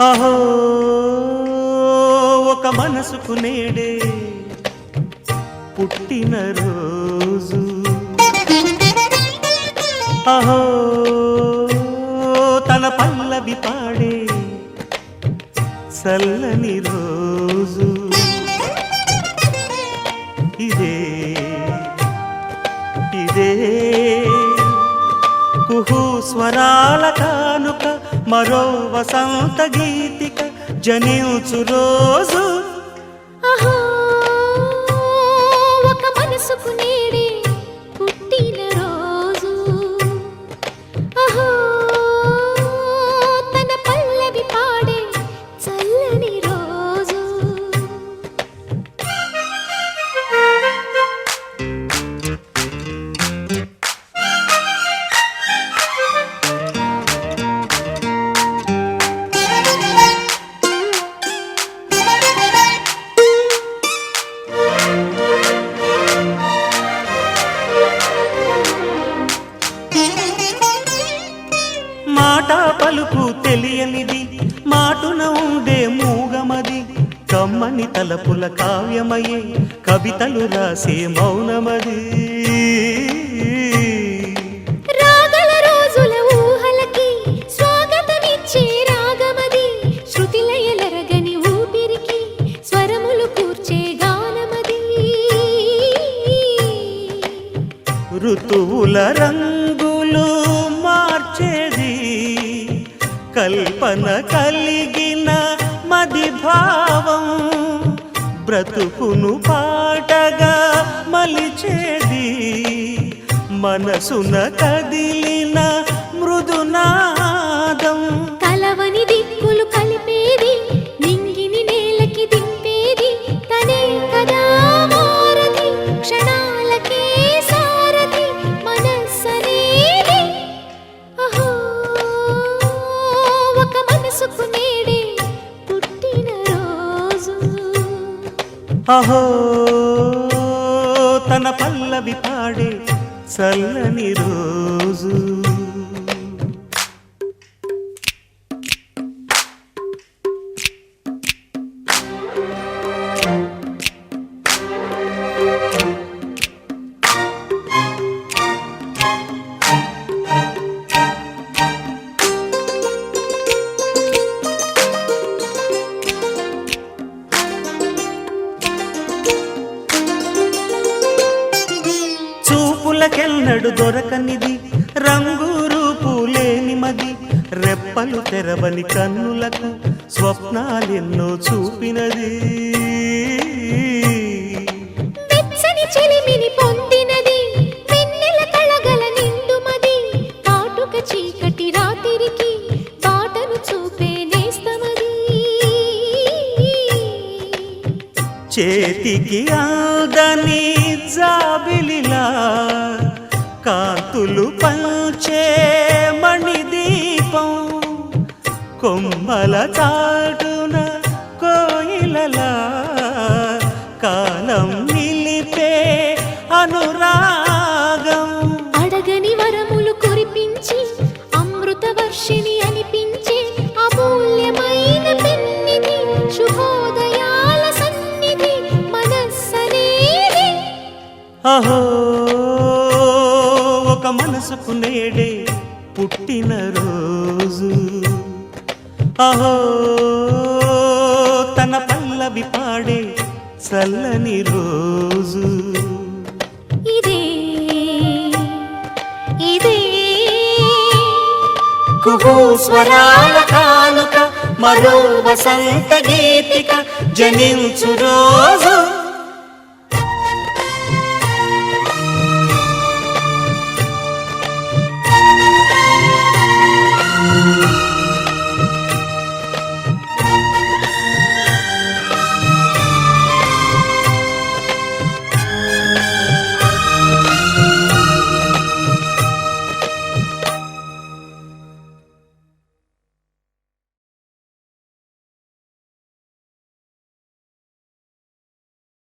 అహో ఒక మనసుకు నేడే పుట్టిన రోజు అహో తన పల్లవి పాడే చల్లని రోజు ఇదే ఇదే కుహు స్వరాల కానుక మరో వసంత గీతిక జనించు రోజు అహో ఒక మనసుకు నేడే పుట్టిన రోజు అహో తన పల్లవి పాడే చల్లని రోజు మాట పలుకు తెలియనిది మాటున ఉండే మూగమది కమ్మని తలపుల కావ్యమయే కవితలు రాసే మౌనమది రాగల రోజుల ఊహలకి స్వాగతమిచ్చే రాగమది శృతిలయలరగని ఊపిరికి స్వరములు కూర్చే గానమది ఋతువుల రంగులు మార్చేది కల్పన కలిగిన మది భావం బ్రతుకును పాటగా మలిచేది మనసున కదిలిన మృదునాదం కలవని దిక్కులు కలిపేది నింగిని నేలకి దింపేది తనే కదా మారది క్షణాలకే సారది మనస్సనేది అహో ఒక మనసుకు నేడే పుట్టిన రోజు అహో తన పల్లవి పాడే చల్లని రోజు చూపులకెన్నడు దొరకనిది రంగు రూపు లేని మది రెప్పలు తెరవని కన్నులకు స్వప్నాలెన్నో చూపినది వెచ్చని చెలిమిని పొందినది వెన్నెల కళగల నిండుమది కాటుక చీకటి రాత్రికి బాటను చూపే నేస్తమది చేతికి ఆదని జాబిలిలా కాంతులు పంచే మణిదీపం కొమ్మల చాటున కోయిలలా కాలం నిలిపే అనురాగం అడగని వరములు కురిపించి అమృత వర్షిణి అనిపించే అమూల్యమైన పెన్నిధి శుభోదయాల సన్నిధి మనస్సనేది అహో ఒక మనసుకు నేడే పుట్టిన రోజు అహో తన పల్లవి పాడే చల్లని రోజు ఇదే ఇదే కుహు స్వరాల కానుక మరో వసంత గీతిక జనించు రోజు